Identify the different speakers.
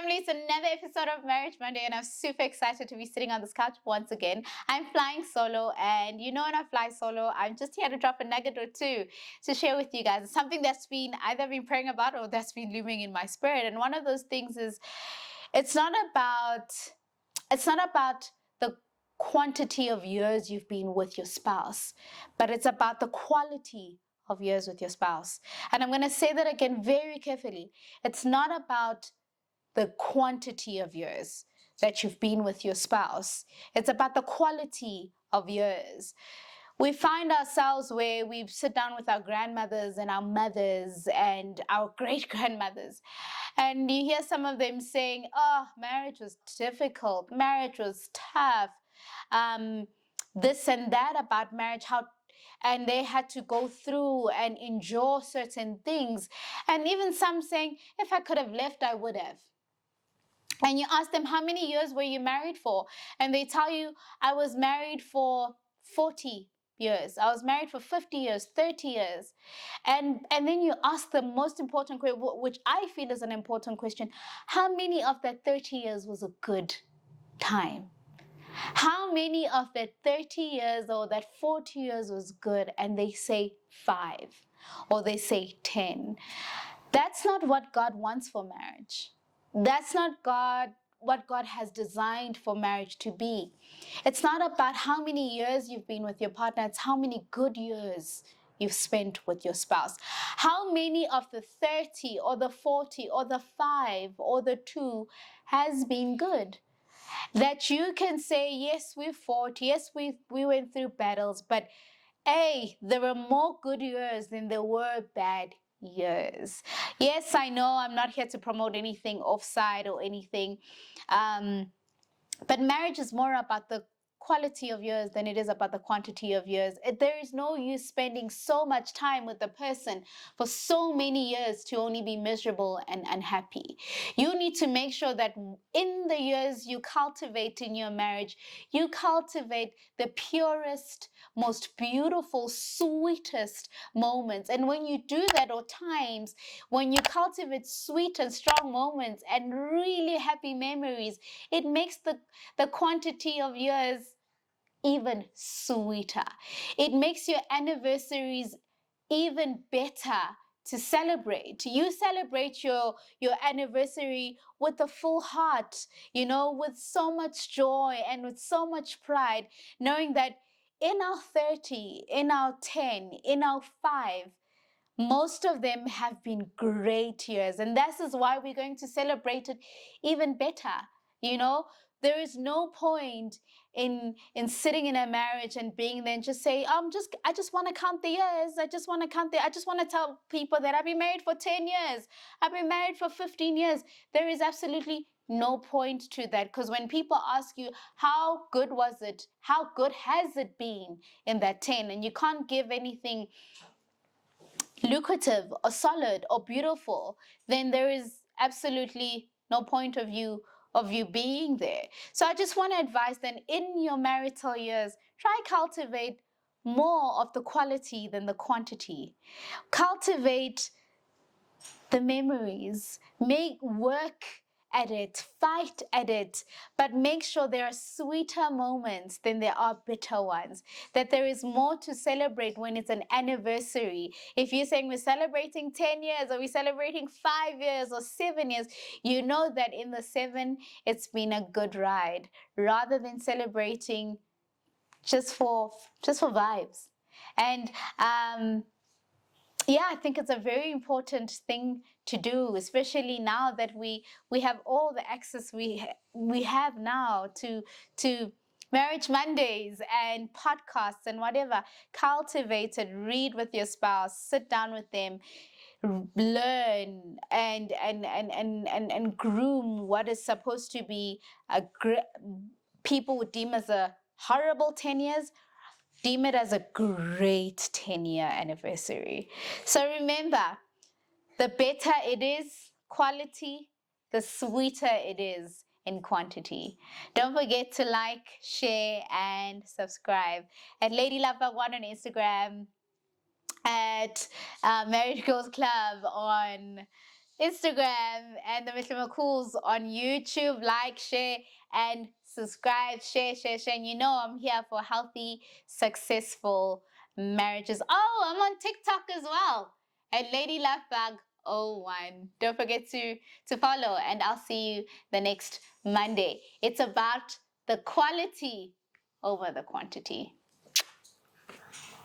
Speaker 1: family. It's another episode of Marriage Monday, and I'm super excited to be sitting on this couch once again. I'm flying solo, and you know, when I fly solo, I'm just here to drop a nugget or two to share with you guys. It's something that's been either been praying about or that's been looming in my spirit. And one of those things is it's not about the quantity of years you've been with your spouse, but it's about the quality of years with your spouse. And I'm going to say that again very carefully. It's not about the quantity of years that you've been with your spouse. It's about the quality of years. We find ourselves where we sit down with our grandmothers and our mothers and our great grandmothers, and you hear some of them saying, "Oh, marriage was difficult, marriage was tough, um, this and that about marriage, how." And they had to go through and endure certain things. And even some saying, "If I could have left, I would have." And you ask them, "How many years were you married for?" And they tell you, "I was married for 40 years. I was married for 50 years, 30 years." And then you ask the most important question, which I feel is an important question: how many of that 30 years was a good time? How many of that 30 years or that 40 years was good? And they say 5 or they say 10. That's not what God wants for marriage. That's not what God has designed for marriage to be. It's not about how many years you've been with your partner, it's how many good years you've spent with your spouse. How many of the 30 or the 40 or the 5 or the 2 has been good? That you can say, "Yes, we fought, yes, we went through battles, but hey, there were more good years than there were bad years." Yes, I know I'm not here to promote anything offside or anything, but marriage is more about the quality of years than it is about the quantity of years. There is no use spending so much time with a person for so many years to only be miserable and unhappy. You need to make sure that in the years you cultivate in your marriage, you cultivate the purest, most beautiful, sweetest moments. And when you do that, or times when you cultivate sweet and strong moments and really happy memories, it makes the quantity of years even sweeter. It makes your anniversaries even better to celebrate. You celebrate your anniversary with a full heart, with so much joy and with so much pride, knowing that in our 30, in our 10, in our 5, most of them have been great years. And this is why we're going to celebrate it even better. You know, there is no point in sitting in a marriage and being there and just say, I just want to count the years. I just want to tell people that I've been married for 10 years. I've been married for 15 years. There is absolutely no point to that, because when people ask you, how good was it? How good has it been in that 10? And you can't give anything lucrative or solid or beautiful, then there is absolutely no point of you being there. So I just want to advise that in your marital years, try cultivate more of the quality than the quantity. Cultivate the memories, make work at it, fight at it, but make sure there are sweeter moments than there are bitter ones. That there is more to celebrate when it's an anniversary. If you're saying we're celebrating 10 years, or we're celebrating 5 years or 7 years, you know that in the 7, it's been a good ride, rather than celebrating just for vibes. And yeah, I think it's a very important thing to do, especially now that we have all the access we have now to Marriage Mondays and podcasts and whatever. Cultivate it, read with your spouse, sit down with them, learn and groom what is supposed to be people would deem as a horrible 10 years. Deem it as a great 10-year anniversary. So remember, the better it is quality, the sweeter it is in quantity. Don't forget to like, share, and subscribe. At Lady Love Bug One on Instagram, at Marriage Girls Club on Instagram, and the Mr. McCool's on YouTube. Like, share, and subscribe. Share. And you know I'm here for healthy, successful marriages. Oh, I'm on TikTok as well at Lady Laughbag01. Don't forget to follow, and I'll see you the next Monday. It's about the quality over the quantity.